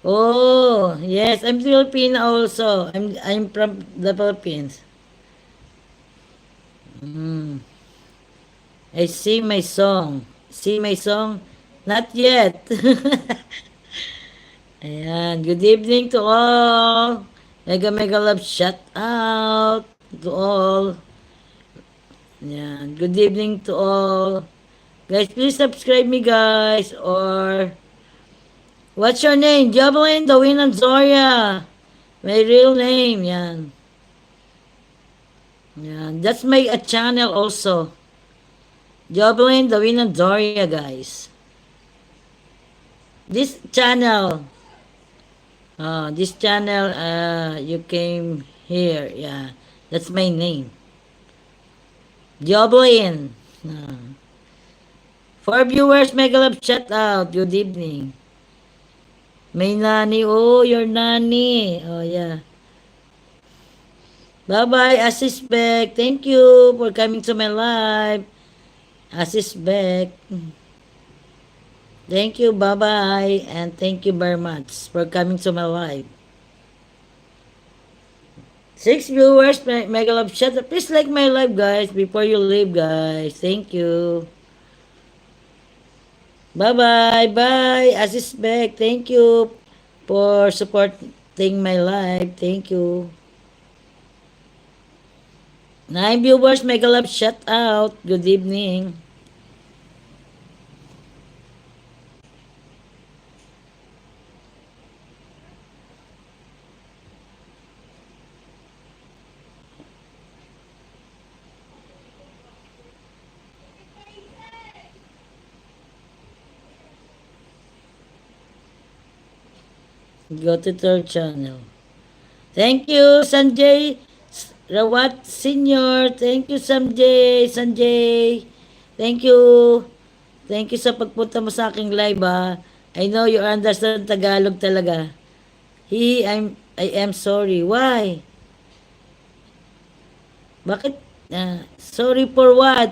Oh, yes, I'm Filipino also. I'm from the Philippines. Mm. I sing my song. Sing my song? Not yet. Ayan. Good evening to all. Mega mega love shout out to all. Ayan. Good evening to all. Guys, please subscribe me guys. Or what's your name? Jovelyn, Dawin, and Zoria. My real name. Yan. Yan. That's my channel also. Jovelyn, Dawin, and Zoria guys. This channel, you came here, yeah. That's my name. Joblin. Uh, for viewers, mega love shout out. Good evening. May nani. Oh, your nani. Oh, yeah. Bye-bye, Assist Beck. Thank you for coming to my live. Assist Beck. Thank you, bye-bye. And thank you very much for coming to my live. 6 viewers, mega love shout out. Please like my live, guys, before you leave, guys. Thank you. Bye-bye. Bye. Assist back. Thank you for supporting my live. Thank you. 9 viewers, mega love shout out. Good evening. Go to third channel. Thank you, Sanjay Rawat Senior. Thank you, Sanjay. Sanjay. Thank you. Thank you sa pagpunta mo sa aking live, ha. I know you understand Tagalog talaga. I am sorry. Why? Bakit? Sorry for what?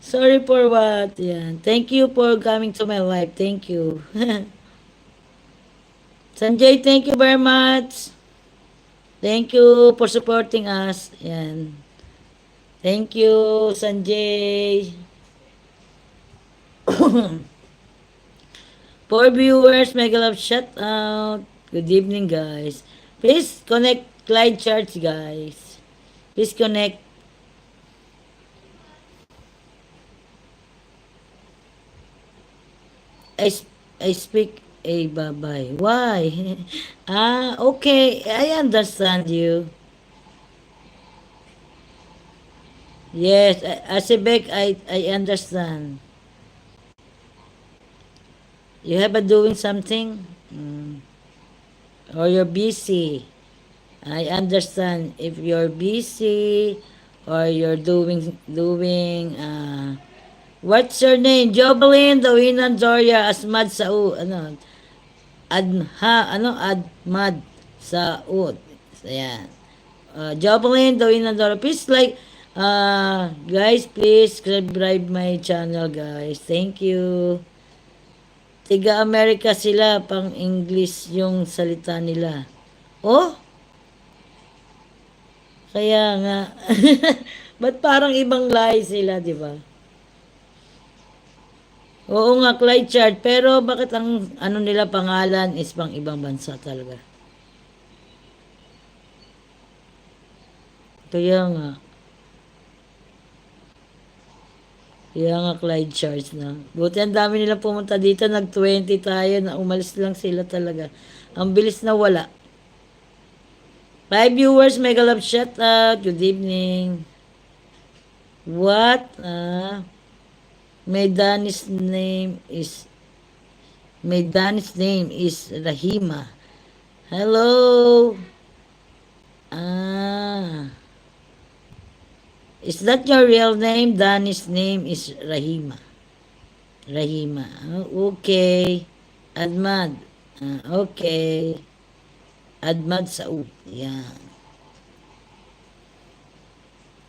Sorry for what? Yan. Thank you for coming to my life. Thank you. Sanjay, thank you very much. Thank you for supporting us. Yan. Thank you, Sanjay. For viewers, mega love shout out. Good evening, guys. Please connect Clyde Church, guys. Please connect. I, I speak a bye-bye. Why? Okay. I understand you. Yes, Asibek, I understand. You have a doing something? Or you're busy. I understand if you're busy or you're doing what's your name? Jovelyn, Dawinan, Zoria, Asmad Saud, Admad Saud. Ayan. Jovelyn, Dawinan, Zoria. Please guys, please subscribe my channel, guys. Thank you. Tiga Amerika sila, pang English yung salita nila. Oh, kaya nga. Ba't parang ibang lahi sila, di ba? Oo nga, Clyde Chart. Pero bakit ang ano nila pangalan is pang ibang bansa talaga? Kaya nga. Kaya nga Clyde Charles na. Buti ang dami nila pumunta dito. Nag-20 tayo na umalis lang sila talaga. Ang bilis na wala. 5 viewers, mega love shout out. Good evening. What? My Danish name is Rahima. Hello. Is that your real name? Danish name is Rahima. Rahima. Okay. Admad. Okay. Admad Saud. Yan.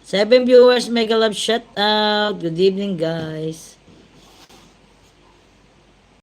7 viewers, mega love shout out. Good evening, guys.